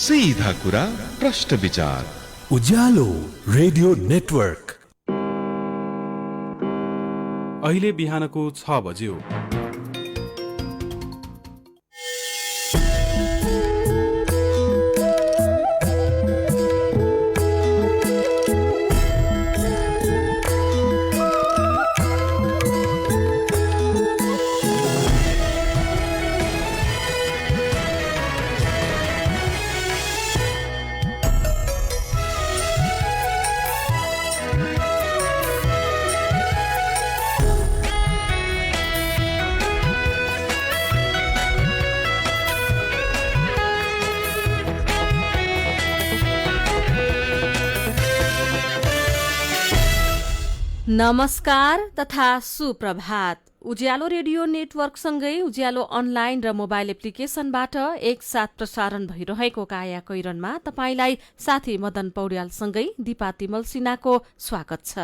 सीधा कुरा प्रश्न विचार। उज्यालो रेडियो नेटवर्क। अहिले बिहानको 6 बज्यो। नमस्कार तथा सुप्रभात। उज्यालो रेडियो नेटवर्कसँगै उज्यालो अनलाइन र मोबाइल एप्लिकेशनबाट एकसाथ प्रसारण भइरहेको काया कैरनमा तपाईंलाई साथी मदन पौड्यालसँगै दिपा तिमल सिन्हाको स्वागत छ।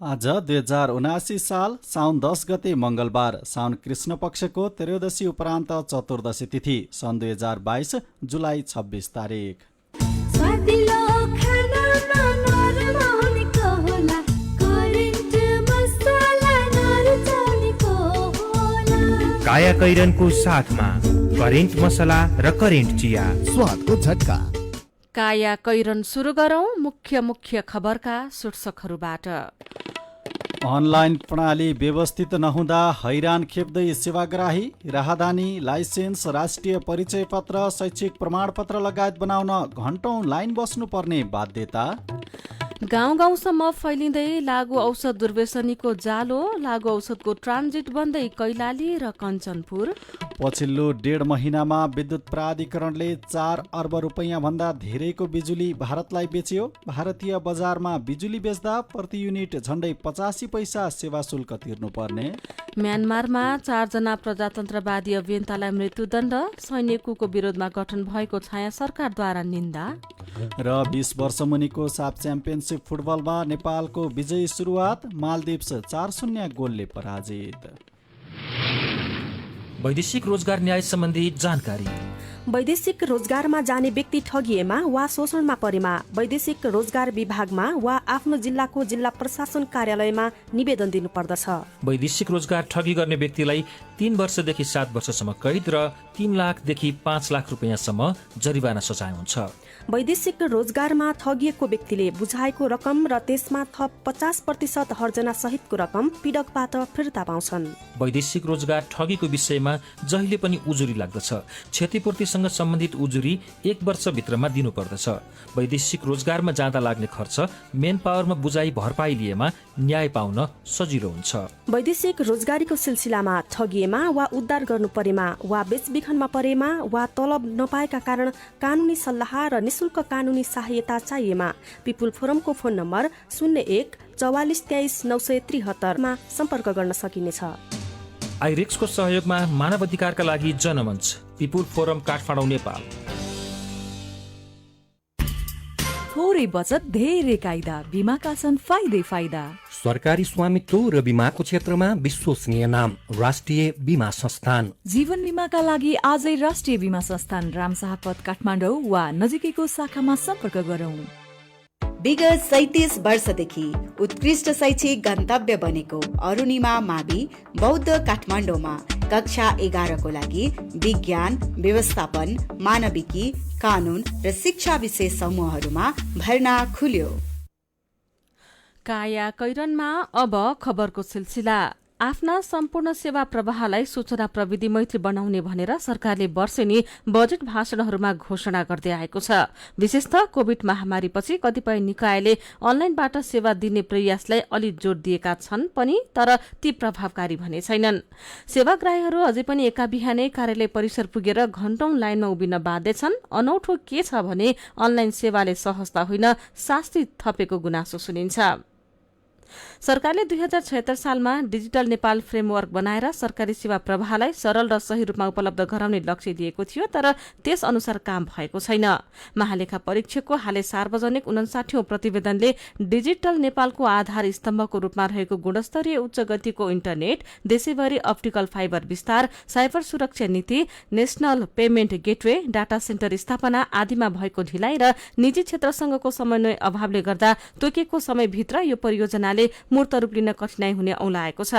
आज 2079 साल साउन 10 गते मंगलबार, साउन कृष्ण पक्षको त्रयोदशी उपरान्त चतुर्दशी तिथि, सन् 2022 जुलाई 26 तारिक। काया कैरनको साथमा करेन्ट मसला र करेन्ट चिया, स्वादको झट्का। काया कैरन सुरु गरौं मुख्य खबरका शीर्षकहरूबाट। अनलाइन प्रणाली व्यवस्थित नहुँदा हैरान खेप्दै सेवाग्राही, राहदानी, लाइसेन्स, राष्ट्रिय परिचय पत्र, शैक्षिक प्रमाणपत्र लगायत बनाउन घण्टौं लाइन बस्नुपर्ने बाध्यता। गाउँ गाउँसम्म फैलिँदै लागु औषध दुर्व्यसनीको जालो, लागु औषधको ट्रान्जिट बन्दै कैलाली र कञ्चनपुर। पछिल्लो 1.5 महिनामा विद्युत प्राधिकरणले 4 अर्ब रुपैयाँ भन्दा धेरैको बिजुली भारतलाई बेच्यो। भारतीय बजारमा बिजुली बेच्दा प्रति युनिट झण्डै 85 पैसा सेवा शुल्क तिर्नुपर्ने। म्यानमारमा 4 जना प्रजातन्त्रवादी अभियन्तालाई मृत्युदण्ड, सैनिकको विरोधमा गठन भएको छाया सरकारद्वारा निन्दा। र 20 वर्ष मुनिको साफ च्याम्पियनसिप फुटबलमा नेपालको विजयी सुरुवात, मालदिप्स 4-0 गोलले पराजित। वैदेशिक रोजगार न्याय सम्बन्धी जानकारी। वैदेशिक रोजगारमा जाने व्यक्ति ठगिएमा वा शोषणमा परेमा वैदेशिक रोजगार विभागमा वा आफ्नो जिल्लाको जिल्ला प्रशासन कार्यालयमा निवेदन दिनुपर्दछ। वैदेशिक रोजगार ठगी गर्ने व्यक्तिलाई 3 वर्षदेखि 7 वर्षसम्म कैद र 3 लाखदेखि 5 लाख रुपैयाँसम्म जरिवाना सजाय हुन्छ। वैदेशिक रोजगारमा ठगिएको व्यक्तिले बुझाएको रकम र त्यसमा थप 50% हर्जना सहितको रकम पीडकबाट फिर्ता पाउँछन्। वैदेशिक रोजगार ठगीको विषयमा जहिले पनि उजुरी लाग्दछ। क्षतिपूर्तिसँग सम्बन्धित उजुरी 1 वर्षभित्रमा दिनुपर्दछ। वैदेशिक रोजगारमा जाँदा लाग्ने खर्च मेन पावरमा बुझाइ भरपाई लिएमा न्याय पाउन सजिलो हुन्छ। वैदेशिक रोजगारीको सिलसिलामा ठगिएमा वा उद्धार गर्नु परेमा वा बेचबिखनमा परेमा वा तलब नपाएका कारण कानुनी सल्लाह र निशुल्क कानुनी सहायता चाहिएमा पिपुल फोरमको फोन नम्बर 01 44 23 973 मा सम्पर्क गर्न सकिनेछ। आइरेक्सको सहयोगमा मानव अधिकारका लागि जनमञ्च, पिपुल फोरम काठमाडौँ, नेपाल। थोरै बचत धेरै कायदा, बीमाका छन् फाइदा। सरकारी स्वामित्व र बीमाको क्षेत्रमा विश्वसनीय नाम राष्ट्रिय बीमा संस्थान। जीवन बीमाका लागि आजै राष्ट्रिय बीमा संस्थान रामशाहपथ काठमाडौँ वा नजिकैको शाखामा सम्पर्क गरौँ। विगत 37 वर्षदेखि उत्कृष्ट शैक्षिक गन्तव्य बनेको अरुणिमा मावि बौद्ध काठमाडौँमा कक्षा 11 को लागि विज्ञान, व्यवस्थापन, मानविकी, कानून र शिक्षा विषय समूहहरूमा भर्ना खुल्यो। काया कैरनमा अब खबरको सिलसिला। आफ्ना सम्पूर्ण सेवा प्रवाहलाई सूचना प्रविधि मैत्री बनाउने भनेर सरकारले वर्षेनी बजेट भाषणहरूमा घोषणा गर्दै आएको छ। विशेषतः कोविड महामारीपछि कतिपय निकायले अनलाइनबाट सेवा दिने प्रयासलाई अलि जोड दिएका छन् पनि, तर ती प्रभावकारी भने छैनन्। सेवाग्राहीहरू अझै पनि एका बिहानै कार्यालय परिसर पुगेर घण्टौं लाइनमा उभिन बाध्य छन्। अनौठो के छ भने अनलाइन सेवाले सहजता होइन शास्ति थपेको गुनासो सुनिन्छ। सरकारले 2076 सालमा डिजिटल नेपाल फ्रेमवर्क बनाएर सरकारी सेवा प्रवाहलाई सरल र सही रूपमा उपलब्ध गराउने लक्ष्य दिएको थियो, तर त्यस अनुसार काम भएको छैन। महालेखा परीक्षकको हालै सार्वजनिक 59औं प्रतिवेदनले डिजिटल नेपालको आधार स्तम्भको रूपमा रहेको गुणस्तरीय उच्च गतिको इन्टरनेट, देशैभरि अप्टिकल फाइबर विस्तार, साइबर सुरक्षा नीति, national payment gateway, data centre स्थापना आदिमा भएको ढिलाइ र निजी क्षेत्रसँगको समन्वय अभावले गर्दा तोकेको समयभित्र यो परियोजनाले मूर्त रूप लिन कठिनाई हुने औलाएको छ।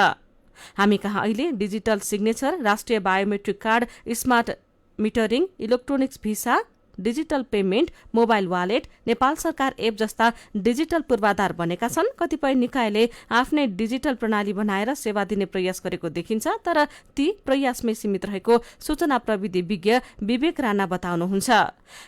हामी कहाँ अहिले डिजिटल सिग्नेचर, राष्ट्रिय biometric card, smart metering, electronics visa, digital payment, mobile wallet, Nepal सरकार एप जस्ता डिजिटल पूर्वाधार बनेका छन्। कतिपय निकायले आफ्नै डिजिटल प्रणाली बनाएर सेवा दिने प्रयास गरेको देखिन्छ, तर ती प्रयासमै सीमित रहेको सूचना प्रविधि विज्ञ विवेक राणा बताउनुहुन्छ।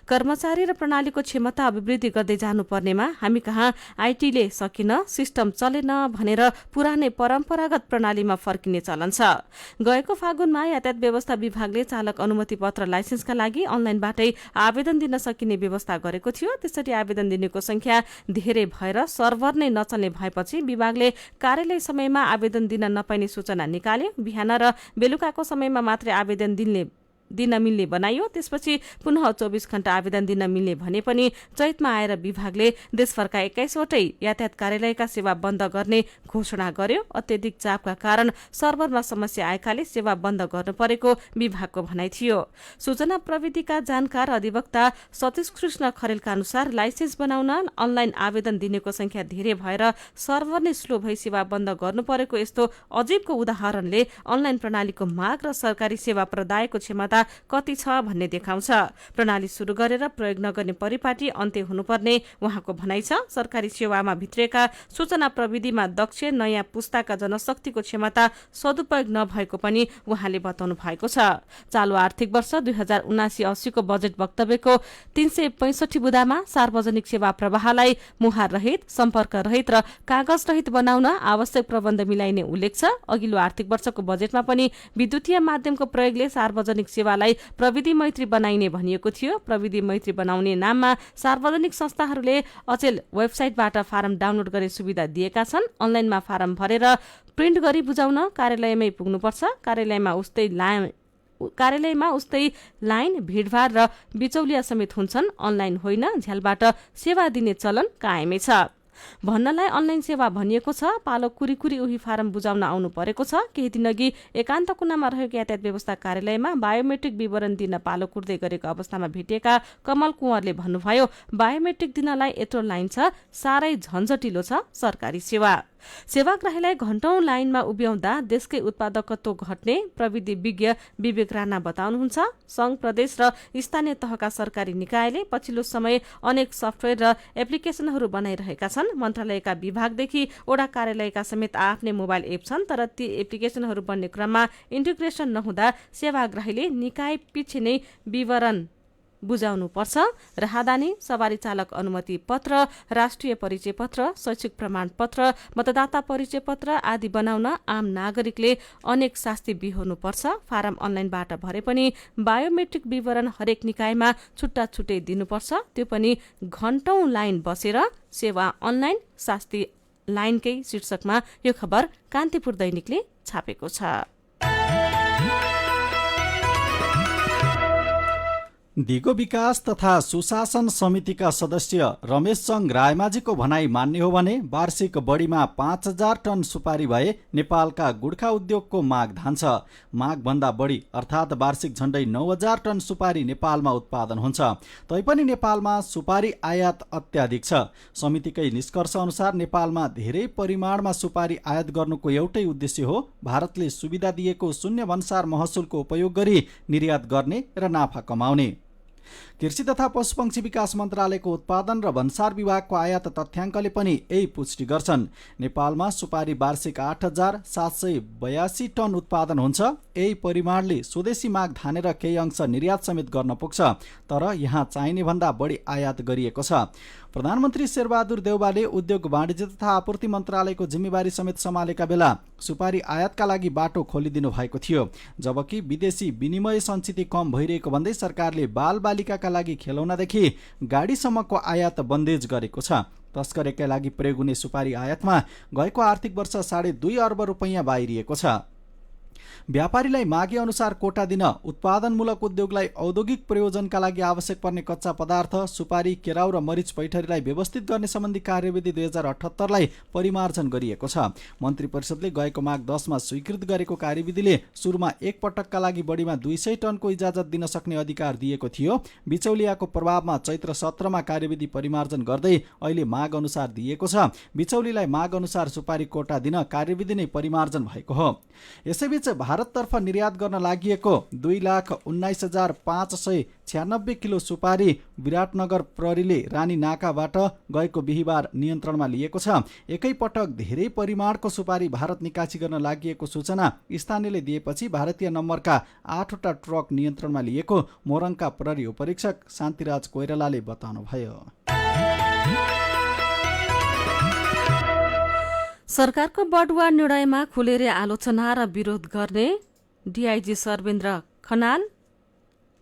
कर्मचारी र प्रणालीको क्षमता अभिवृद्धि गर्दै जानुपर्नेमा हामी कहाँ आईटीले सकिन, सिस्टम चलेन भनेर पुरानै परम्परागत प्रणालीमा फर्किने चलन छ। गएको फागुनमा यातायात व्यवस्था विभागले चालक अनुमति पत्र लाइसेन्सका लागि अनलाइनबाटै आवेदन दिन सकिने व्यवस्था गरेको थियो। त्यसरी आवेदन दिनेको संख्या धेरै भएर सर्भर नै नचल्ने भएपछि विभागले कार्यालय समयमा आवेदन दिन नपाइने सूचना निकाल्यो। बिहान र बेलुकाको समयमा मात्रै आवेदन दिन मिल्ने बनाइयो। त्यसपछि पुनः 24 घण्टा आवेदन दिन मिल्ने भने पनि चैतमा आएर विभागले देशभरका 21वटै यातायात कार्यालयका सेवा बन्द गर्ने घोषणा गर्यो। अत्यधिक चापका कारण सर्भरमा समस्या आएकाले सेवा बन्द गर्नु परेको विभागको भनाइ थियो। सूचना प्रविधिका जानकार अधिवक्ता सतीश कृष्ण खरेलका अनुसार लाइसेन्स बनाउन अनलाइन आवेदन दिनेको संख्या धेरै भएर सर्भर नै स्लो भई सेवा बन्द गर्नु परेको यस्तो अजीबको उदाहरणले अनलाइन प्रणालीको माग र सरकारी सेवा प्रदायको क्षमता कति छ भन्ने देखाउँछ। प्रणाली शुरू गरेर प्रयोग नगर्ने परिपाटी अन्त्य हुनुपर्ने उहाँको भनाइ छ। सरकारी सेवामा भित्रिएका सूचना प्रविधिमा दक्ष नयाँ पुस्ताका जनशक्तिको क्षमता सदुपयोग नभएको पनि उहाँले बताउनु भएको छ। चालु आर्थिक वर्ष 2079-80 को बजेट वक्तव्यको 365 बुँदामा सार्वजनिक सेवा प्रवाहलाई मुहार रहित, सम्पर्क रहित र कागज रहित बनाउन आवश्यक प्रबन्ध मिलाइने उल्लेख छ। अघिल्लो आर्थिक वर्षको बजेटमा पनि विद्युतीय माध्यमको प्रयोगले सार्वजनिक सेवालाई प्रविधि मैत्री बनाइने भनिएको थियो। प्रविधि मैत्री बनाउने नाममा सार्वजनिक संस्थाहरूले अचेल वेबसाइटबाट फारम डाउनलोड गर्ने सुविधा दिएका छन्। अनलाइनमा फारम भरेर प्रिन्ट गरी बुझाउन कार्यालयमै पुग्नुपर्छ। कार्यालयमा उस्तै लाइन, भीड़भाड़ र बिचौलिया समेत हुन्छन्। अनलाइन होइन, झ्यालबाट सेवा दिने चलन कायमै छ। भन्नलाई अनलाइन सेवा भनिएको छ, पालो कुरी उही फारम बुझाउन आउनु परेको छ। केही दिन अघि एकान्त कुनामा रहेको यातायात व्यवस्था कार्यालयमा बायोमेट्रिक विवरण दिन पालो कुर्दै गरेको अवस्थामा भेटिएका कमल कुँवरले भन्नुभयो, बायोमेट्रिक दिनलाई यत्रो लाइन छ, साह्रै झन्झटिलो छ सरकारी सेवा। सेवाग्राहीलाई घण्टौं लाइनमा उभ्याउँदा देशकै उत्पादकत्व घट्ने प्रविधि विज्ञ विवेक राणा बताउनुहुन्छ। संघ, प्रदेश र स्थानीय तहका सरकारी निकायले पछिल्लो समय अनेक सफ्टवेयर र एप्लिकेशनहरू बनाइरहेका छन्। मन्त्रालयका विभागदेखि वडा कार्यालयका समेत आफ्नै मोबाइल एप छन्, तर ती एप्लिकेशनहरू बन्ने क्रममा इन्टिग्रेसन नहुँदा सेवाग्राहीले निकाय पछि नै विवरण बुझाउनु पर्छ। राहदानी, सवारी चालक अनुमति पत्र, राष्ट्रिय परिचय पत्र, शैक्षिक प्रमाण पत्र, मतदाता परिचय पत्र आदि बनाउन आम नागरिकले अनेक शास्ति बिहोर्नु पर्छ। फारम अनलाइनबाट भरे पनि बायोमेट्रिक विवरण हरेक निकायमा छुट्टा छुट्टै दिनुपर्छ। त्यो पनि घण्टौं लाइन बसेर। सेवा अनलाइन, शास्ति लाइनकै शीर्षकमा यो खबर कान्तिपुर दैनिकले छापेको छ। दिगो विकास तथा सुशासन समितिका सदस्य रमेश चङ रायमाझीको भनाई मान्ने हो भने वार्षिक बढीमा 5000 टन सुपारी भए नेपालका गुड्खा उद्योगको माग धान्छ। मागभन्दा बढी अर्थात् वार्षिक झण्डै 9000 टन सुपारी नेपालमा उत्पादन हुन्छ। तैपनि नेपालमा सुपारी आयात अत्याधिक छ। समितिकै निष्कर्ष अनुसार नेपालमा धेरै परिमाणमा सुपारी आयात गर्नुको एउटै उद्देश्य हो भारतले सुविधा दिएको शून्य भन्सार महसुलको उपयोग गरी निर्यात गर्ने र नाफा कमाउने। कृषि तथा पशुपक्षी विकास मन्त्रालयको उत्पादन र भन्सार विभागको आयात तथ्याङ्कले पनि यही पुष्टि गर्छन्। नेपालमा सुपारी वार्षिक 8782 टन उत्पादन हुन्छ। यही परिमाणले स्वदेशी माग धानेर केही अंश निर्यात समेत गर्न पुग्छ, तर यहाँ चाहिने भन्दा बढी आयात गरिएको छ। प्रधानमन्त्री शेरबहादुर देउवाले उद्योग वाणिज्य तथा आपूर्ति मन्त्रालयको जिम्मेवारी समेत सम्हालेका बेला सुपारी आयातका लागि बाटो खोलिदिनु भएको थियो, जबकि विदेशी विनिमय सञ्चित कम भइरहेको भन्दै सरकारले बालबालिकाका लागि खेलौनादेखि गाडीसम्मको आयात बन्देज गरेको छ। तस्करीका लागि प्रयोग हुने सुपारी आयातमा गएको आर्थिक वर्ष 2.5 अर्ब रुपैयाँ बाहिरिएको छ। व्यापारीलाई मागे अनुसार कोटा दिन, उत्पादनमूलक उद्योगलाई औद्योगिक प्रयोजनका लागि आवश्यक पर्ने कच्चा पदार्थ, सुपारी, केराउ र मरिच पैठरीलाई व्यवस्थित गर्ने सम्बन्धी कार्यविधि 2078 लाई परिमार्जन गरिएको छ। मन्त्री परिषदले गएको माघ 10 मा स्वीकृत गरेको कार्यविधिले सुरुमा एक पटकका लागि बढीमा 200 टनको इजाजत दिन सक्ने अधिकार दिएको थियो। बिचौलियाको प्रभावमा चैत्र 17 मा कार्यविधि परिमार्जन गर्दै अहिले माग अनुसार दिएको छ। बिचौलीलाई माग अनुसार सुपारी कोटा दिन कार्यविधि नै परिमार्जन भएको हो। यसैबीच भारततर्फ निर्यात गर्न लागि 2,19,596 किलो सुपारी विराटनगर प्रहरीले रानी नाकाबाट गएको बिहिबार नियन्त्रणमा लिएको छ। एकैपटक धेरै परिमाणको सुपारी भारत निकासी गर्न लागि सूचना स्थानीयले दिएपछि भारतीय नम्बरका 8वटा ट्रक नियन्त्रणमा लिएको मोरङका प्रहरी उपरीक्षक शान्तिराज कोइरालाले बताउनुभयो। सरकारको बढुवा निर्णयमा खुलेर आलोचना र विरोध गर्ने डीआईजी सर्वेन्द्र खनाल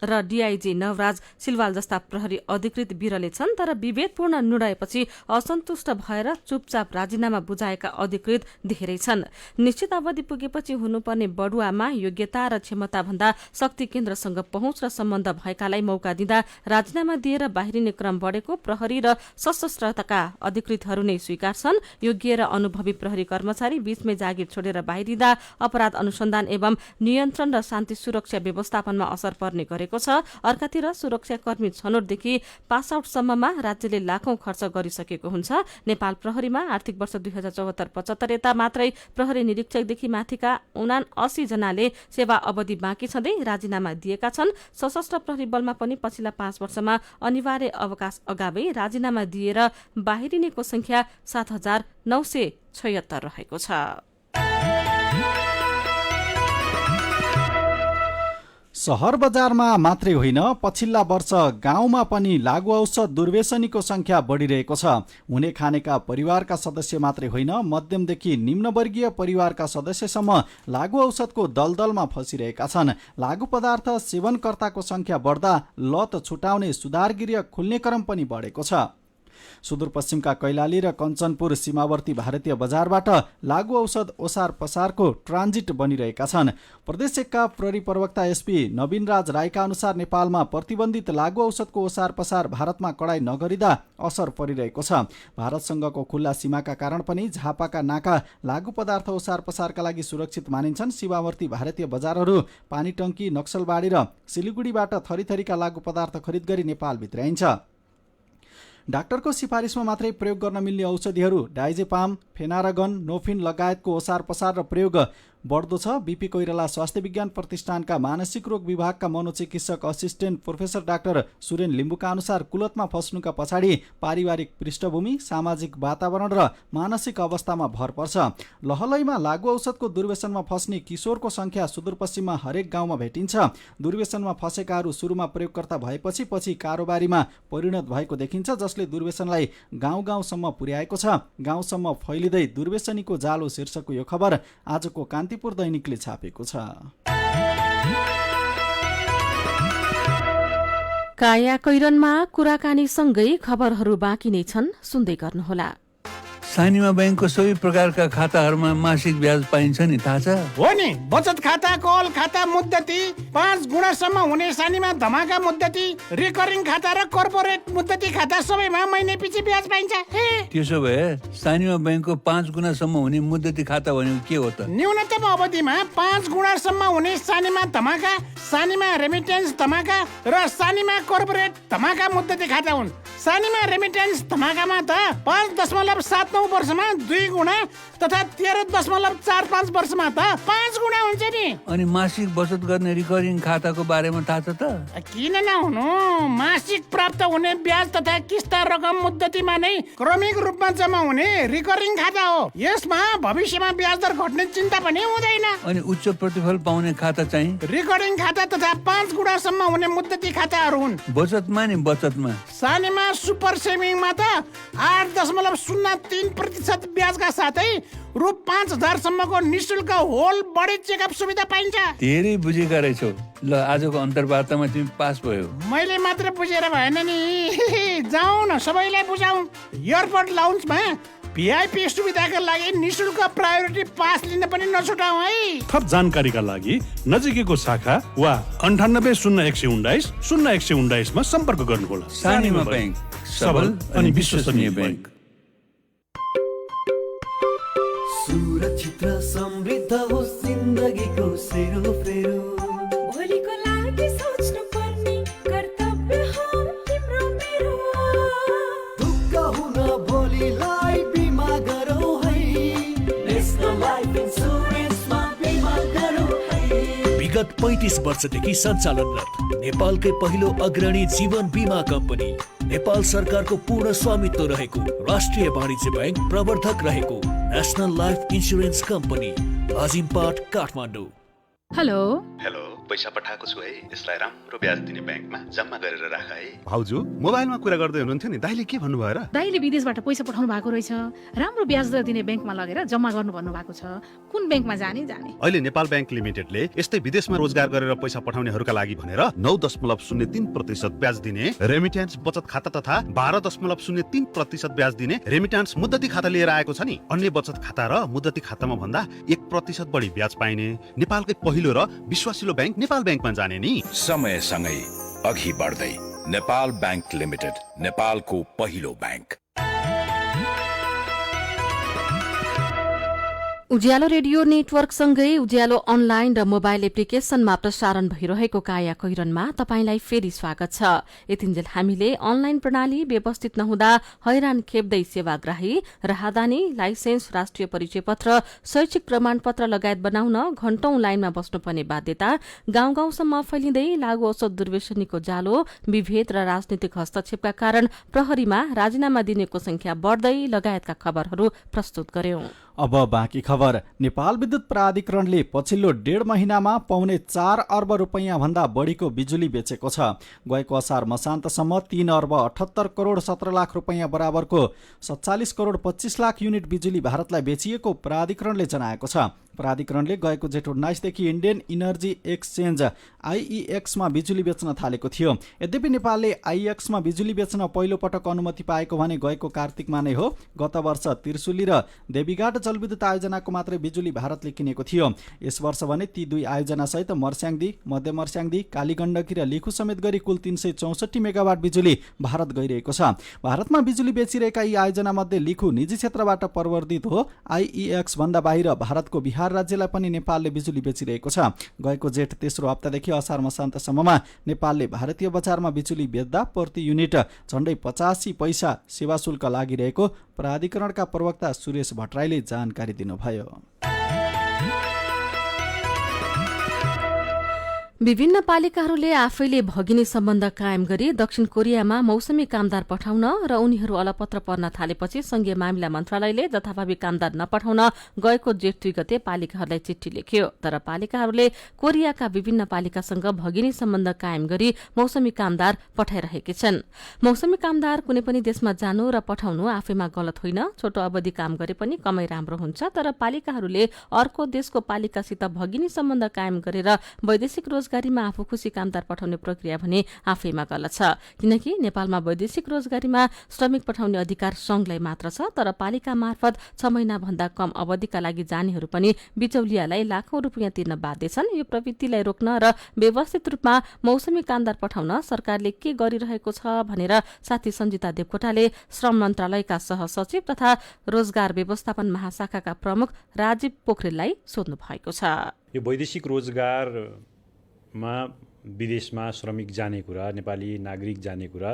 र डीआईजी नवराज सिलवाल जस्ता प्रहरी अधिकृत बिरले छन्। तर विभेदपूर्ण निर्णयपछि असन्तुष्ट भएर चुपचाप राजीनामा बुझाएका अधिकृत धेरै छन्। निश्चित अवधि पुगेपछि हुनुपर्ने बढुवामा योग्यता र क्षमता भन्दा शक्ति केन्द्रसँग पहुँच र सम्बन्ध भएकालाई मौका दिँदा राजीनामा दिएर बाहिरिने क्रम बढेको प्रहरी र सशस्त्रताका अधिकृतहरू नै स्वीकार्छन्। योग्य र अनुभवी प्रहरी कर्मचारी बीचमै जागिर छोडेर बाहिरिँदा अपराध अनुसन्धान एवं नियन्त्रण र शान्ति सुरक्षा व्यवस्थापनमा असर पर्ने गरेको छ। अर्कातिर सुरक्षाकर्मी छनौटदेखि पास आउटसम्ममा राज्यले लाखौं खर्च गरिसकेको हुन्छ। नेपाल प्रहरीमा आर्थिक वर्ष 2074-75 यता मात्रै प्रहरी निरीक्षकदेखि माथिका 79 जनाले सेवा अवधि बाँकी छँदै राजीनामा दिएका छन्। सशस्त्र प्रहरी बलमा पनि पछिल्ला 5 वर्षमा अनिवार्य अवकाश अगावै राजीनामा दिएर बाहिरिनेको संख्या 7,976 रहेको छ। सहर बजारमा मात्रै होइन, पछिल्ला वर्ष गाउँमा पनि लागु औषध दुर्व्यसनीको संख्या बढिरहेको छ। हुने खानेका परिवारका सदस्य मात्रै होइन, मध्यमदेखि निम्नवर्गीय परिवारका सदस्यसम्म लागु औषधको दलदलमा फसिरहेका छन्। लागु पदार्थ सेवनकर्ताको संख्या बढ्दा लत छुटाउने सुधार गृह खुल्ने क्रम पनि बढेको छ। सुदूरपश्चिमका कैलाली र कञ्चनपुर सीमावर्ती भारतीय बजारबाट लागु औषध ओसार पसारको ट्रान्जिट बनिरहेका छन्। प्रदेश 1 का प्रहरी प्रवक्ता एसपी नवीन राज राईका अनुसार नेपालमा प्रतिबन्धित लागु औषधको ओसार पसार भारतमा कडाई नगरिँदा असर परिरहेको छ। भारतसँगको खुल्ला सीमाका कारण पनि झापाका नाका लागु पदार्थ ओसार पसारका लागि सुरक्षित मानिन्छन्। सीमावर्ती भारतीय बजारहरू पानीटङ्की, नक्सलबाडी र सिलिगुडीबाट थरीथरीका लागु पदार्थ खरिद गरी नेपाल भित्राइन्छ। डाक्टरको सिफारिसमा मात्रै प्रयोग गर्न मिल्ने औषधिहरू डाइजेपाम, फेनारागन, नोफिन लगायतको ओसार पसार र प्रयोग बढ्दो छ। बीपी कोइराला स्वास्थ्य विज्ञान प्रतिष्ठानका मानसिक रोग विभागका मनोचिकित्सक असिस्टेन्ट प्रोफेसर डाक्टर सुरेन लिम्बुका अनुसार कुलतमा फस्नुका पछाडि पारिवारिक पृष्ठभूमि, सामाजिक वातावरण र मानसिक अवस्थामा भर पर्छ। लहलैमा लागु औषधको दुर्व्यसनमा फस्ने किशोरको संख्या सुदूरपश्चिममा हरेक गाउँमा भेटिन्छ। दुर्व्यसनमा फसेकाहरू सुरुमा प्रयोगकर्ता भएपछि पछि कारोबारीमा परिणत भएको देखिन्छ, जसले दुर्व्यसनलाई गाउँ गाउँसम्म पुर्याएको छ। गाउँसम्म फैलिँदै दुर्व्यसनीको जालो शीर्षकको यो खबर आजको कान्तिपुर दैनिकले छापेको छ। काया कैरनमा कुराकानीसँगै खबरहरू बाँकी नै छन्, सुन्दै गर्नुहोला। सानीमा बैंकको सबै प्रकारका खाताहरूमा मासिक ब्याज पाइन्छ नि, थाहा छ? हो नि, बचत खाता, कल खाता मुद्दती 5 गुणासम्म हुने सानीमा धमाका मुद्दती, रिकरिङ खाता र कर्पोरेट मुद्दती खाता सबैमा महिने पछि ब्याज पाइन्छ। त्यसो भए सानीमा बैंकको 5 गुणासम्म हुने मुद्दती खाता भनेको के हो त? न्यूनतम अवधिमा 5 गुणासम्म हुने सानीमा धमाका, सानीमा रेमिटेन्स धमाका र सानीमा कर्पोरेट धमाका मुद्दती खाता हुन्। सानीमा रेमिटेन्स धमाकामा त 5.79 वर्षमा 2 गुणा तथा 13.45 वर्षमा त 5 गुणा हुन्छ नि। अनि मासिक बचत गर्ने रिकरिङ खाताको बारेमा थाहा छ त? किन नहुनु, मासिक प्राप्त हुने ब्याज तथा किस्ता रकम मुद्दतीमा नै क्रमिक रूपमा जम्मा हुने रिकरिङ खाता हो। यसमा भविष्यमा ब्याज दर घट्ने चिन्ता पनि हुँदैन। अनि उच्च प्रतिफल पाउने खाता चाहिँ रिकरिङ खाता तथा 5 गुणासम्म हुने मुद्दती खाताहरू हुन्। बचतमा नि, बचतमा सानीमा सुपर सेभिङमा त 8.03% 3% ब्याजका साथै रु 5,000 सम्मको निशुल्क होल बडी चेकअप सुविधा पाइन्छ। धेरै बुझेका रहेछौ। ल आजको अन्तर्वार्तामा तिमी पास भयो। मैले मात्र बुझेर भएन नि, जाउँ न सबैलाई बुझाउँ। एयरपोर्ट लाउन्जमा भिआइपी सुविधाका लागि निशुल्क प्रायोरिटी पास लिन पनि नछुटाऊ है। थप जानकारीका लागि नजिकैको शाखा वा 980119 मा सम्पर्क गर्नुहोला। सानीमा बैंक, सबल अनि विश्वसनीय बैंक। सुरक्षित र समृद्ध होस् जिन्दगीको सेरोफेरो। भोलिको लागि सोच्नु पर्ने कर्तव्य हो तिम्रो मेरो। ढुक्क हुन भोलिलाई बिमा गरौँ है, नेसनल लाइफ इन्स्योरेन्समा बिमा गरौँ है। विगत 35 वर्षदेखि सञ्चालनरत नेपालकै पहिलो अग्रणी जीवन बिमा कम्पनी, नेपाल सरकारको पूर्ण स्वामित्व रहेको राष्ट्रिय वाणिज्य बैंक प्रवर्धक रहेको national life insurance company, Ajimpat, Kathmandu. Hello hello, पैसा पठाएको छु है, यसलाई राम्रो ब्याज दिने ब्याङ्कमा जम्मा गरेर राख है। भाउजू मोबाइलमा कुरा गर्दै हुनुहुन्थ्यो नि, दाइले के भन्नुभयो र? दाइले विदेशबाट पैसा पठाउनु भएको रहेछ, राम्रो ब्याज दर दिने ब्याङ्कमा लगेर जम्मा गर्नु भन्नु भएको छ। कुन ब्याङ्कमा जाने? अहिले नेपाल ब्याङ्क लिमिटेडले यस्तै विदेशमा रोजगार गरेर पैसा पठाउनेहरूका लागि भनेर 9.03% ब्याज दिने रेमिट्यान्स बचत खाता तथा 12.03% ब्याज दिने रेमिट्यान्स मुद्दती खाता लिएर आएको छ नि। अन्य बचत खाता र मुद्दती खातामा भन्दा 1% बढी ब्याज पाइने नेपालकै पहिलो र विश्वासिलो ब्याङ्क नेपाल ब्याङ्कमा जाने नि। समयसँगै अघि बढ्दै नेपाल ब्याङ्क लिमिटेड, नेपालको पहिलो ब्याङ्क। उज्यालो रेडियो नेटवर्कसँगै उज्यालो अनलाइन र मोबाइल एप्लिकेशनमा प्रसारण भइरहेको काया कैरनमा तपाईंलाई फेरि स्वागत छ। यतिन्जेल हामीले अनलाइन प्रणाली व्यवस्थित नहुँदा हैरान खेप्दै सेवाग्राही, राहदानी, लाइसेन्स, राष्ट्रिय परिचय पत्र, शैक्षिक प्रमाणपत्र लगायत बनाउन घण्टौं लाइनमा बस्नुपर्ने बाध्यता, गाउँ गाउँसम्म फैलिँदै लागू औषध दुर्व्यसनीको जालो, विभेद र राजनीतिक हस्तक्षेपका कारण प्रहरीमा राजीनामा दिनेको संख्या बढ़दै लगायतका खबरहरू प्रस्तुत गर्यौं। अब बाँकी खबर। नेपाल विद्युत प्राधिकरणले पछिल्लो 1.5 महिनामा 4.25 अर्ब रुपैयाँ भन्दा बढीको बिजुली बेचेको छ। गएको असार मसान्तसम्म 3 अर्ब 78 करोड 17 लाख रुपैयाँ बराबरको 47 करोड 25 लाख युनिट बिजुली भारतलाई बेचिएको प्राधिकरणले जनाएको छ। प्राधिकरणले गएको जेठ 19 देखि इन्डियन इनर्जी एक्सचेन्ज IEX मा बिजुली बेच्न थालेको थियो। यद्यपि नेपालले IEX मा बिजुली बेच्न पहिलो पटक अनुमति पाएको भने गएको कार्तिकमा नै हो। गत वर्ष त्रिशुली र देवीघाट जलविद्युत आयोजनाको मात्रै बिजुली भारतले किनेको थियो। यस वर्ष भने ती दुई आयोजना सहित मर्स्याङदी, मध्य मर्स्याङदी, कालीगण्डकी र लिखु समेत गरी कुल 364 मेगावाट बिजुली भारत गइरहेको छ। भारतमा बिजुली बेचिरहेका यी आयोजना मध्ये लिखु निजी क्षेत्रबाट प्रवर्धित हो। IEX भन्दा बाहिर भारतको बिहार राज्यलाई पनि नेपालले बिजुली बेचिरहेको छ। गएको जेठ तेस्रो हप्तादेखि असार मसान्तसम्ममा नेपालले भारतीय बजारमा बिजुली बेच्दा प्रति युनिट झण्डै 85 पैसा सेवा शुल्क लागिरहेको प्राधिकरणका प्रवक्ता सुरेश भट्टराईले जानकारी दिनुभयो। विभिन्न पालिकाहरूले आफैले भगिनी सम्बन्ध कायम गरी दक्षिण कोरियामा मौसमी कामदार पठाउन र उनीहरू अलपत्र पर्न थालेपछि संघीय मामिला मन्त्रालयले जथाभावी कामदार नपठाउन गएको जेठ 2 गते पालिकाहरूलाई चिठी लेख्यो। तर पालिकाहरूले कोरियाका विभिन्न पालिकासँग भगिनी सम्बन्ध कायम गरी मौसमी कामदार पठाइरहेकी छन्। मौसमी कामदार कुनै पनि देशमा जानु र पठाउनु आफैमा गलत होइन। छोटो अवधि काम गरे पनि कमै राम्रो हुन्छ। तर पालिकाहरूले अर्को देशको पालिकासित भगिनी सम्बन्ध कायम गरेर वैदेशिक रोजगारीमा आफू खुशी कामदार पठाउने प्रक्रिया भने आफैमा गलत छ। किनकि नेपालमा वैदेशिक रोजगारीमा श्रमिक पठाउने अधिकार संघलाई मात्र छ। तर पालिका मार्फत 6 महिना भन्दा कम अवधिका लागि जानेहरू पनि बिचौलियालाई लाखौं रुपियाँ तिर्न बाध्य छन्। यो प्रवृत्तिलाई रोक्न र व्यवस्थित रूपमा मौसमी कामदार पठाउन सरकारले के गरिरहेको छ भनेर साथी सञ्जिता देवकोटाले श्रम मन्त्रालयका सहसचिव तथा रोजगार व्यवस्थापन महाशाखाका प्रमुख राजीव पोखरेललाई सोध्नु भएको छ। यो वैदेशिक रोजगारमा विदेशमा श्रमिक जाने कुरा, नेपाली नागरिक जाने कुरा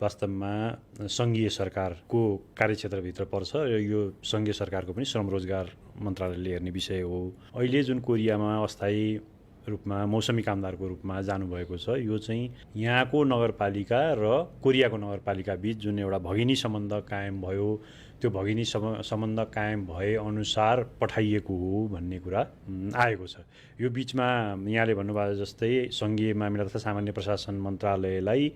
वास्तवमा संघीय सरकारको कार्यक्षेत्रभित्र पर्छ र यो संघीय सरकारको पनि श्रम रोजगार मन्त्रालयले हेर्ने विषय हो। अहिले जुन कोरियामा अस्थायी रूपमा मौसमी कामदारको रूपमा जानुभएको छ, यो चाहिँ यहाँको नगरपालिका र कोरियाको नगरपालिका बीच जुन एउटा भगिनी सम्बन्ध कायम भयो, त्यो भगिनी सम्बन्ध कायम भए अनुसार पठाइएको हो भन्ने कुरा आएको छ। यो बीचमा यहाँले भन्नुभयो जस्तै संघीय मामिला तथा सामान्य प्रशासन मन्त्रालयलाई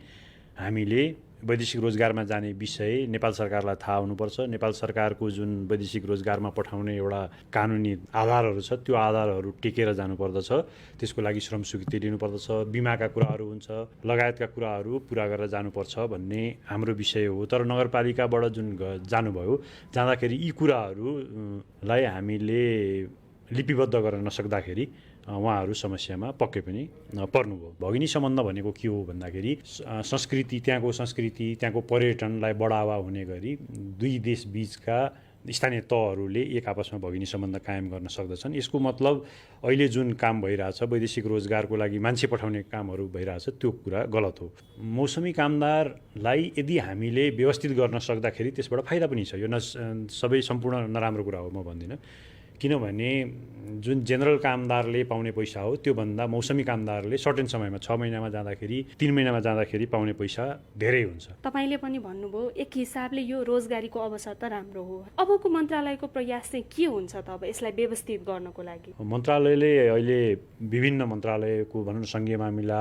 हामीले वैदेशिक रोजगारमा जाने विषय नेपाल सरकारलाई थाहा हुनुपर्छ। नेपाल सरकारको जुन वैदेशिक रोजगारमा पठाउने एउटा कानुनी आधारहरू छ त्यो आधारहरू टेकेर जानुपर्दछ। त्यसको लागि श्रम स्वीकृति लिनुपर्दछ, बिमाका कुराहरू हुन्छ, लगायतका कुराहरू पुरा गरेर जानुपर्छ भन्ने हाम्रो विषय हो। तर नगरपालिकाबाट जुन जानुभयो, जाँदाखेरि यी कुराहरूलाई हामीले लिपिबद्ध गर्न नसक्दाखेरि उहाँहरू समस्यामा पक्कै पनि पर्नुभयो। भगिनी सम्बन्ध भनेको के हो भन्दाखेरि संस्कृति, त्यहाँको संस्कृति, त्यहाँको पर्यटनलाई बढावा हुने गरी दुई देश बीचका स्थानीय तहहरूले एक आपसमा भगिनी सम्बन्ध कायम गर्न सक्दछन्। यसको मतलब अहिले जुन काम भइरहेछ, वैदेशिक रोजगारको लागि मान्छे पठाउने कामहरू भइरहेछ, त्यो कुरा गलत हो। मौसमी कामदारलाई यदि हामीले व्यवस्थित गर्न सक्दाखेरि त्यसबाट फाइदा पनि छ। यो सबै सम्पूर्ण नराम्रो कुरा हो म भन्दिनँ, किनभने जुन जेनरल कामदारले पाउने पैसा हो त्योभन्दा मौसमी कामदारले सर्टेन समयमा 6 महिनामा जाँदाखेरि 3 महिनामा जाँदाखेरि पाउने पैसा धेरै हुन्छ। तपाईले पनि भन्नुभयो एक हिसाबले यो रोजगारीको अवसर त राम्रो हो। अबको मन्त्रालयको प्रयास चाहिँ के हुन्छ त अब यसलाई व्यवस्थित गर्नको लागि? मन्त्रालयले अहिले विभिन्न मन्त्रालयको भनौँ सङ्घीय मामिला,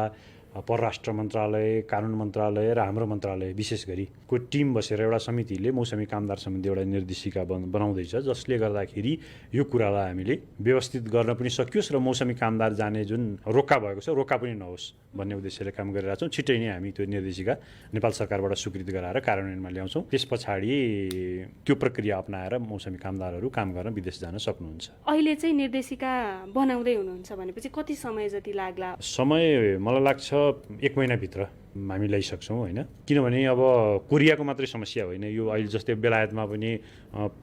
परराष्ट्र मन्त्रालय, कानुन मन्त्रालय र हाम्रो मन्त्रालय विशेष गरी को टिम बसेर एउटा समितिले मौसमी कामदार सम्बन्धी एउटा निर्देशिका बनाउँदैछ, जसले गर्दाखेरि यो कुरालाई हामीले व्यवस्थित गर्न पनि सकियोस् र मौसमी कामदार जाने जुन रोक्का भएको छ रोक्का पनि नहोस् भन्ने उद्देश्यले काम गरिरहेका छौँ। छिट्टै नै हामी त्यो निर्देशिका नेपाल सरकारबाट स्वीकृत गराएर कार्यान्वयनमा ल्याउँछौँ। त्यस पछाडि त्यो प्रक्रिया अपनाएर मौसमी कामदारहरू काम गर्न विदेश जान सक्नुहुन्छ। अहिले चाहिँ निर्देशिका बनाउँदै हुनुहुन्छ भनेपछि कति समय जति लाग्ला? समय मलाई लाग्छ 1 महिनाभित्र हामी ल्याइसक्छौँ होइन। किनभने अब कोरियाको मात्रै समस्या होइन, यो अहिले जस्तै बेलायतमा पनि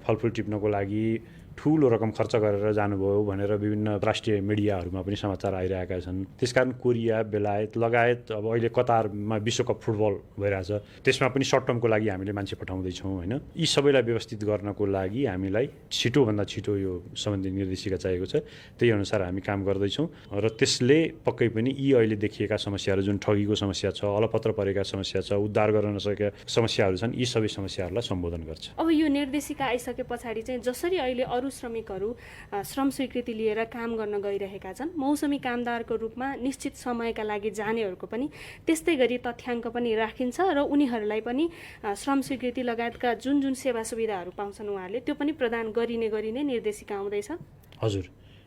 फलफुल टिप्नको लागि ठुलो रकम खर्च गरेर जानुभयो भनेर विभिन्न राष्ट्रिय मिडियाहरूमा पनि समाचार आइरहेका छन्। त्यसकारण कोरिया, बेलायत लगायत अब अहिले कतारमा विश्वकप फुटबल भइरहेछ, त्यसमा पनि सर्ट टर्मको लागि हामीले मान्छे पठाउँदैछौँ होइन। यी सबैलाई व्यवस्थित गर्नको लागि हामीलाई छिटोभन्दा छिटो यो सम्बन्धी निर्देशिका चाहिएको छ। त्यही अनुसार हामी काम गर्दैछौँ र त्यसले पक्कै पनि यी अहिले देखिएका समस्याहरू, जुन ठगीको समस्या छ, अलपत्र परेका समस्या छ, उद्धार गर्न नसकेका समस्याहरू छन्, यी सबै समस्याहरूलाई सम्बोधन गर्छ। अब यो निर्देशिका आइसके पछाडि चाहिँ जसरी अहिले अरू श्रमिकहरू श्रम स्वीकृति लिएर काम गर्न गइरहेका छन्, मौसमी कामदारको रूपमा निश्चित समयका लागि जानेहरूको पनि त्यस्तै गरी तथ्याङ्क पनि राखिन्छ र उनीहरूलाई पनि श्रम स्वीकृति लगायतका जुन जुन सेवा सुविधाहरू पाउँछन् उहाँहरूले त्यो पनि प्रदान गरिने निर्देशिका आउँदैछ। हजुर,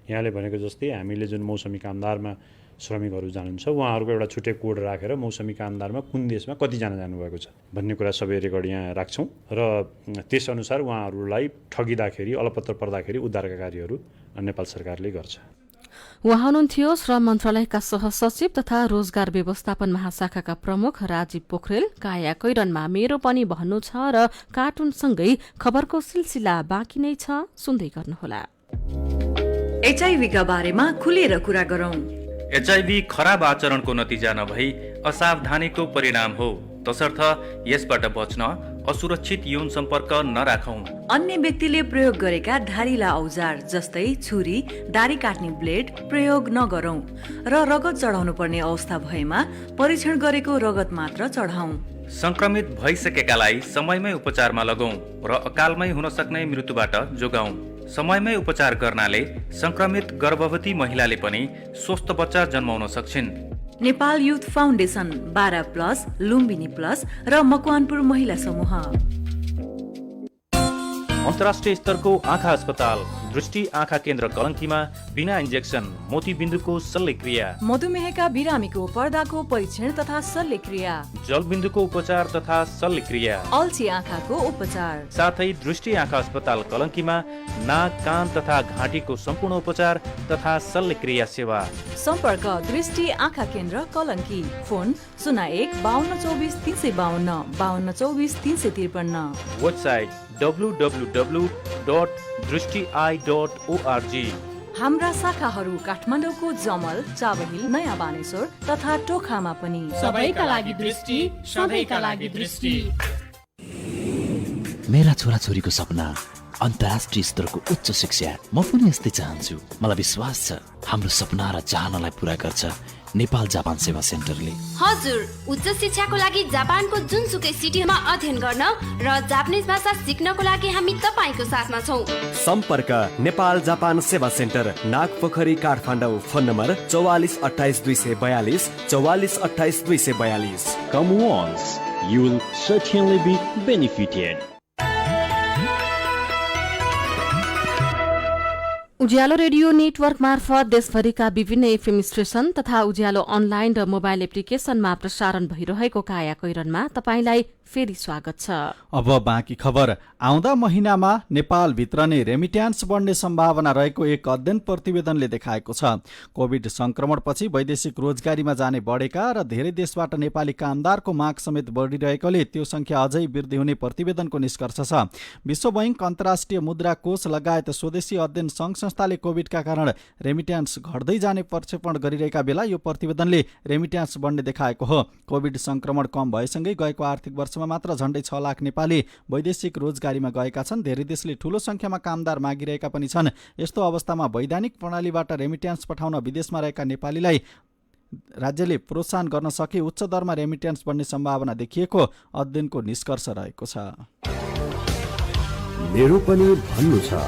यहाँले भनेको जस्तै हामीले जुन मौसमी कामदारमा श्रमिकहरू जानुहुन्छ उहाँहरूको एउटा छुट्टै कोड राखेर मौसमी कामदारमा कुन देशमा कतिजना जानुभएको छ भन्ने कुरा सबै रेकर्ड यहाँ राख्छौँ र त्यसअनुसार उहाँहरूलाई ठगिँदाखेरि, अलपत्र पर्दाखेरि उद्धारका कार्यहरू नेपाल सरकारले गर्छ। उहाँ हुनुहुन्थ्यो श्रम मन्त्रालयका सहसचिव तथा रोजगार व्यवस्थापन महाशाखाका प्रमुख राजीव पोखरेल। काया कैरनमा मेरो पनि भन्नु छ र कार्टुनसँगै खबरको सिलसिला बाँकी नै छ, सुन्दै गर्नुहोला। एचआईभीका बारेमा खुलेर कुरा गरौं। एचआईभी खराब आचरणको नतिजा नभई असावधानीको परिणाम हो, तसर्थ यसबाट बच्न असुरक्षित यौन सम्पर्क नराखौं। अन्य व्यक्तिले प्रयोग गरेका धारिला औजार जस्तै छुरी, दारी काट्ने ब्लेड प्रयोग नगरौं र रगत चढाउनु पर्ने अवस्था भएमा परीक्षण गरेको रगत मात्र चढाउँ। संक्रमित भइसकेकालाई समयमै उपचारमा लगाउँ र अकालमै हुन सक्ने मृत्युबाट जोगाउँ। समयमै उपचार गर्नाले संक्रमित गर्भवती महिलाले पनि स्वस्थ बच्चा जन्माउन सक्छिन्। Nepal youth foundation 12+ Lumbini plus र मकवानपुर महिला समूह। अन्तर्राष्ट्रिय स्तरको आँखा अस्पताल दृष्टि आँखा केन्द्र कलङ्कीमा बिना इन्जेक्सन मोतीबिन्दुको शल्यक्रिया, मधुमेहका बिरामीको पर्दाको परीक्षण तथा शल्यक्रिया, जलबिन्दुको उपचार तथा शल्यक्रिया, अल्छी आँखाको उपचार, साथै दृष्टि आँखा अस्पताल कलङ्कीमा नाक, कान तथा घाँटीको सम्पूर्ण उपचार तथा शल्यक्रिया सेवा। सम्पर्क दृष्टि आँखा केन्द्र कलङ्की, फोन 01 52 24 352 52 24 353, वेबसाइट www.drishtieye.org। हाम्रा शाखाहरू काठमाडौँको जमल, चाबहिल, नयाँ बानेश्वर तथा टोखामा पनि। सबैका लागि दृष्टि, सबैका लागि दृष्टि। मेरा छोराछोरीको सपना अन्तर्राष्ट्रिय स्तरको उच्च शिक्षा। म पनि यस्तै चाहन्छु। मलाई विश्वास छ हाम्रो सपना र चाहनालाई पूरा गर्छ नेपाल जापान सेवा सेन्टरले। हजुर, उच्च शिक्षाको लागि जापानको जुनसुकै सिटीमा अध्ययन गर्न र जापानिज भाषा सिक्नको लागि हामी तपाईको साथमा छौं। सम्पर्क नेपाल जापान सेवा centre, Nagpokhari, Kathmandu. Phone number 44 28 242 44 28 242। Come once, you will certainly be benefited. Ujyalo radio network मार्फत देशभरिका विभिन्न एफएम स्टेशन तथा उज्यालो अनलाइन र मोबाइल एप्लिकेशनमा प्रसारण भइरहेको काया कैरनमा तपाईंलाई फेरि स्वागत छ। अब बाँकी खबर। आउँदा महिनामा नेपालभित्र नै रेमिट्यान्स बढ्ने सम्भावना रहेको एक अध्ययन प्रतिवेदनले देखाएको छ। कोभिड संक्रमणपछि वैदेशिक रोजगारीमा जाने बढेका र धेरै देशबाट नेपाली कामदारको माग समेत बढिरहेकोले त्यो संख्या अझै वृद्धि हुने प्रतिवेदनको निष्कर्ष छ। विश्व बैंक, अन्तर्राष्ट्रिय मुद्रा कोष लगायत स्वदेशी अध्ययन संघ संस्थाले कोभिडका कारण रेमिट्यान्स घट्दै जाने प्रक्षेपण गरिरहेका बेला यो प्रतिवेदनले रेमिट्यान्स बढ्ने देखाएको हो। कोभिड संक्रमण कम भएसँगै गएको आर्थिक वर्षमा मात्र झण्डै 6 लाख नेपाली वैदेशिक रोजगारीमा गएका छन्। धेरै देशले ठूलो संख्यामा कामदार मागिरहेका पनि छन्। यस्तो अवस्थामा वैधानिक प्रणालीबाट रेमिट्यान्स पठाउन विदेशमा रहेका नेपालीलाई राज्यले प्रोत्साहन गर्न सके उच्च दरमा रेमिट्यान्स बढ्ने सम्भावना देखिएको अध्ययनको निष्कर्ष रहेको छ। मेरो पनि भन्नु छ।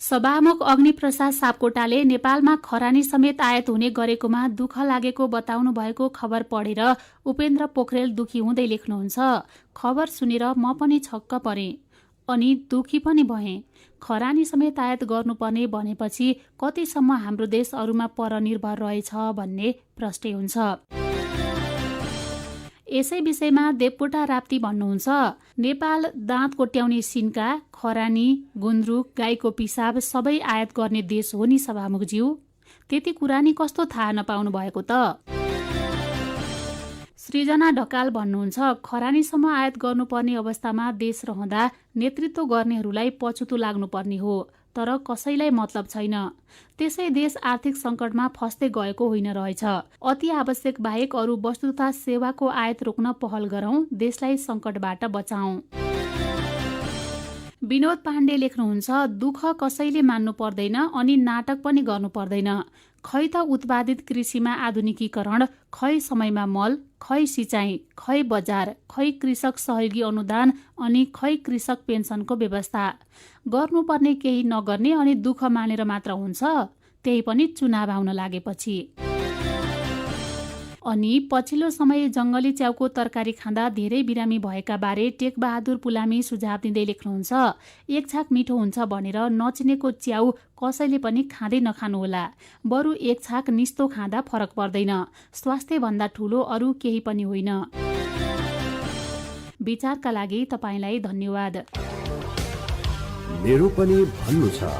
सभामुख अग्निप्रसाद सापकोटाले नेपालमा खरानी समेत आयात हुने गरेकोमा दुःख लागेको बताउनु भएको खबर पढेर उपेन्द्र पोखरेल दुखी हुँदै लेख्नुहुन्छ। खबर सुनेर म पनि छक्क परे अनि दुखी पनि भएँ। खरानी समेत आयात गर्नुपर्ने भनेपछि कतिसम्म हाम्रो देश अरूमा परनिर्भर रहेछ भन्ने प्रश्न हुन्छ। यसै विषयमा देवकोटा राप्ती भन्नुहुन्छ, नेपाल दाँत कोट्याउने सिन्का, खरानी, गुन्द्रुक, गाईको पिसाब सबै आयात गर्ने देश हो नि सभामुखज्यू। त्यति कुरा नि कस्तो थाहा नपाउनु भएको त। सृजना ढकाल भन्नुहुन्छ, खरानीसम्म आयात गर्नुपर्ने अवस्थामा देश रहँदा नेतृत्व गर्नेहरूलाई पछुतो लाग्नुपर्ने हो, तर कसैलाई मतलब छैन। त्यसै देश आर्थिक संकटमा फस्दै गएको होइन रहेछ। अति आवश्यक बाहेक अरू वस्तु तथा सेवाको आयात रोक्न पहल गरौं, देशलाई संकटबाट बचाऊ। विनोद पाण्डे लेख्नुहुन्छ, दुःख कसैले मान्नु पर्दैन अनि नाटक पनि गर्नु पर्दैन। खै त उत्पादित कृषिमा आधुनिकीकरण, खै समयमा मल, खै सिँचाइ, खै बजार, खै कृषक सहयोगी अनुदान अनि खै कृषक पेन्सनको व्यवस्था। गर्नुपर्ने केही नगर्ने अनि दुःख मानेर मात्र हुन्छ, त्यही पनि चुनाव आउन लागेपछि। अनि पछिल्लो समय जंगली च्याउको तरकारी खाँदा धेरै बिरामी भएका बारे टेकबहादुर पुलामी सुझाव दिँदै लेख्नुहुन्छ, एक छाक मिठो हुन्छ भनेर नचिनेको च्याउ कसैले पनि खाँदै नखानुहोला। बरु एक छाक निस्तो खाँदा फरक पर्दैन। स्वास्थ्य भन्दा ठूलो अरू केही पनि होइन। विचारका लागि तपाईलाई धन्यवाद। मेरो पनि भन्नु छ।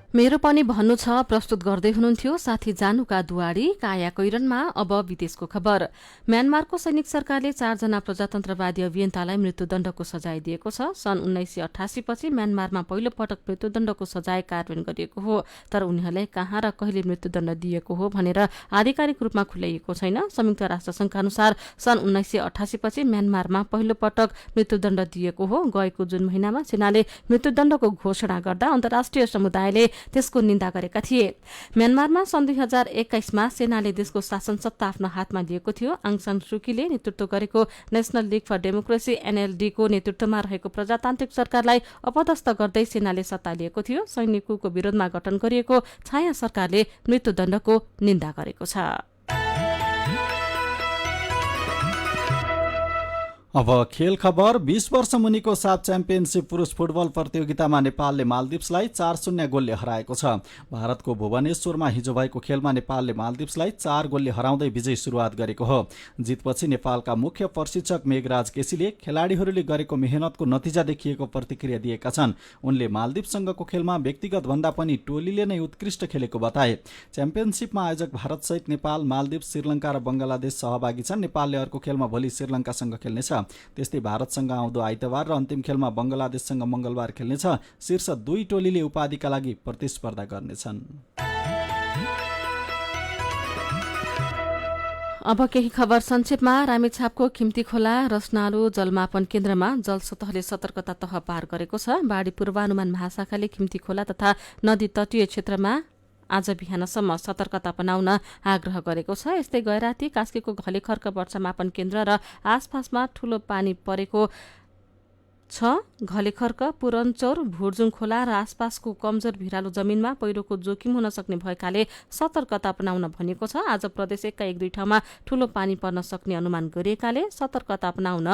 मेरो पनि भन्नु छ प्रस्तुत गर्दै हुनुहुन्थ्यो साथी जानुका दुवाडी। काया कैरनमा अब विदेशको खबर। म्यानमारको सैनिक सरकारले 4 जना प्रजातन्त्रवादी अभियन्तालाई मृत्युदण्डको सजाय दिएको छ। सन् 1988 पछि म्यानमारमा पहिलो पटक मृत्युदण्डको सजाय कार्यान्वयन गरिएको हो, तर उनीहरूलाई कहाँ र कहिले मृत्युदण्ड दिएको हो भनेर आधिकारिक रूपमा खुलाइएको छैन। संयुक्त राष्ट्रसंघका अनुसार सन् 1988 पछि म्यानमारमा पहिलो पटक मृत्युदण्ड दिएको हो। गएको जुन महिनामा सेनाले मृत्युदण्डको घोषणा गर्दा अन्तर्राष्ट्रिय समुदायले त्यसको निन्दा गरेका थिए। म्यानमारमा सन् 2021 मा सेनाले देशको शासन सत्ता आफ्नो हातमा लिएको थियो। आङ सान सुकीले नेतृत्व गरेको national league for democracy NLD को नेतृत्वमा रहेको प्रजातान्त्रिक सरकारलाई अपदस्थ गर्दै सेनाले सत्ता लिएको थियो। सैनिक कुको विरोधमा गठन गरिएको छाया सरकारले मृत्युदण्डको निन्दा गरेको छ। अब खेल खबर। 20 वर्ष मुनिको साफ च्याम्पियनसिप पुरुष फुटबल प्रतियोगितामा नेपालले मालदिप्सलाई 4-0 गोलले हराएको छ। भारतको भुवनेश्वरमा हिजो भएको खेलमा नेपालले मालदिप्सलाई 4 गोलले हराउँदै विजयी सुरुवात गरेको हो। जितपछि नेपालका मुख्य प्रशिक्षक मेघराज केसीले खेलाडीहरूले गरेको मेहनतको नतिजा देखिएको प्रतिक्रिया दिएका छन्। उनले मालदिप्ससँगको खेलमा व्यक्तिगत भन्दा पनि टोलीले नै उत्कृष्ट खेलेको बताए। च्याम्पियनसिपमा आयोजक भारतसहित नेपाल, मालदिप्स, श्रीलङ्का र बंगलादेश सहभागी छन्। नेपालले अर्को खेलमा भोलि श्रीलङ्कासँग खेल्नेछ। त्यस्तै भारतसँग आउँदो आइतबार र अन्तिम खेलमा बंगलादेशसँग मंगलबार खेल्नेछ। शीर्ष 2 टोलीले उपाधिका लागि प्रतिस्पर्धा गर्नेछन्। अब केही खबर संक्षेपमा। रामेछापको खिम्ती खोला रसनालु जलमापन केन्द्रमा जलसतहले सतर्कता तह पार गरेको छ। बाढी पूर्वानुमान महाशाखाले खिम्ती खोला तथा नदी तटीय क्षेत्रमा आज बिहानसम्म सतर्कता अपनाउन आग्रह गरेको छ। यस्तै गैराती कास्कीको घलेखर्क वर्षा मापन केन्द्र र आसपासमा ठूलो पानी परेको छ। घलेखर्क, पुरनचौर, भुर्जुङ खोला र आसपासको कमजोर भिरालो जमिनमा पहिरोको जोखिम हुन सक्ने भएकाले सतर्कता अपनाउन भनिएको छ। आज प्रदेशका 1-2 ठाउँमा ठूलो पानी पर्न सक्ने अनुमान गरिएकाले सतर्कता अपनाउन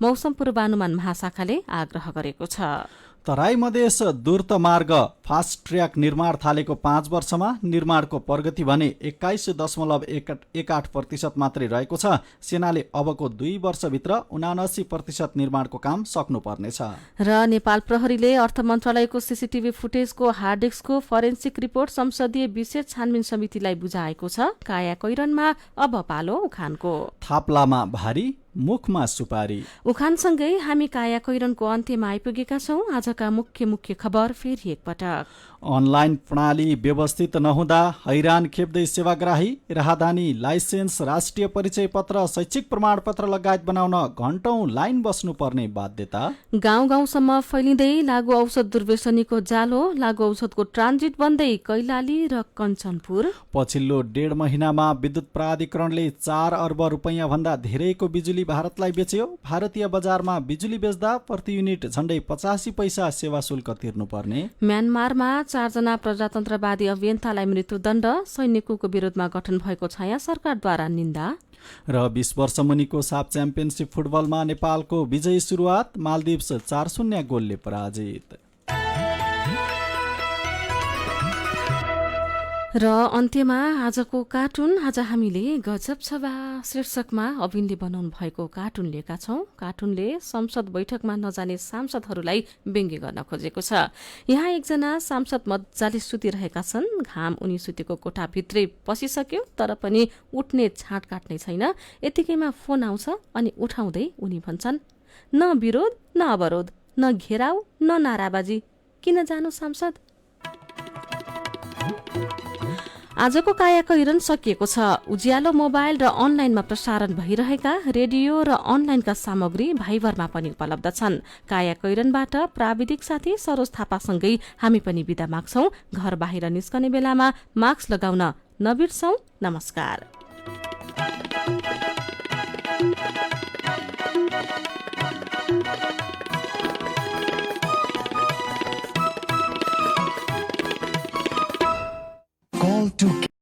मौसम पूर्वानुमान महाशाखाले आग्रह गरेको छ। तराई मधेस द्रुत मार्ग फास्ट ट्र्याक निर्माण थालेको 5 वर्षमा निर्माणको प्रगति भने 21.18% मात्रै रहेको छ। सेनाले अबको 2 वर्षभित्र 79% निर्माणको काम सक्नुपर्नेछ। र नेपाल प्रहरीले अर्थ मन्त्रालयको सीसीटीभी फुटेजको हार्ड डिस्कको फरेन्सिक रिपोर्ट संसदीय विशेष छानबिन समितिलाई बुझाएको छ। काया कैरनमा अब पालो उखानको। थाप्लामा भारी, मुखमा सुपारी। उखानसँगै हामी काया कैरनको अन्त्यमा आइपुगेका छौं। आजका मुख्य खबर फेरि एकपटक। अनलाइन प्रणाली व्यवस्थित नहुँदा हैरान खेप्दै सेवाग्राही, राहदानी, लाइसेन्स, राष्ट्रिय परिचय पत्र, शैक्षिक प्रमाणपत्र लगायत बनाउन घण्टौं लाइन बस्नुपर्ने बाध्यता। गाउँ-गाउँसम्म फैलिँदै लागु औषध दुर्व्यसनीको जालो, लागु औषधको ट्रान्जिट बन्दै कैलाली र कञ्चनपुर। पछिल्लो 1.5 महिनामा विद्युत प्राधिकरणले 4 अर्ब रुपैयाँ भन्दा धेरैको बिजुली भारतलाई बेच्यो। भारतीय बजारमा बिजुली बेच्दा प्रति युनिट झण्डै 85 पैसा सेवा शुल्क तिर्नुपर्ने। म्यानमारमा 4 जना प्रजातन्त्रवादी अभियन्तालाई मृत्युदण्ड। सैनिकको विरोधमा गठन भएको छाया सरकारद्वारा निन्दा। र 20 वर्ष मुनिको साफ च्याम्पियनसिप फुटबलमा नेपालको विजयी सुरुवात, मालदिप्स 4-0 गोलले पराजित। र अन्त्यमा आजको कार्टुन। आज हामीले गजब छबा शीर्षकमा अविनले बनाउनु भएको कार्टुन लिएका छौं। कार्टुनले संसद बैठकमा नजाने सांसदहरूलाई व्यङ्ग्य गर्न खोजेको छ। यहाँ एकजना सांसद मजाले सुतिरहेका छन्। घाम उनी सुतेको कोठाभित्रै पसिसक्यो, तर पनि उठ्ने छाँट काट्ने छैन। यतिकैमा फोन आउँछ अनि उठाउँदै उनी भन्छन्, न विरोध न अवरोध, न घेराउ न नाराबाजी, किन जानु सांसद। आजको काया कैरन सकिएको छ। उज्यालो मोबाइल र अनलाइनमा प्रसारण भइरहेका रेडियो र अनलाइनका सामग्री भाइबरमा पनि उपलब्ध छन्। काया कैरनबाट प्राविधिक साथी सरोज थापासँगै हामी पनि बिदा माग्छौं। घर बाहिर निस्कने बेलामा मास्क लगाउन नबिर्सौं। नमस्कार। Call to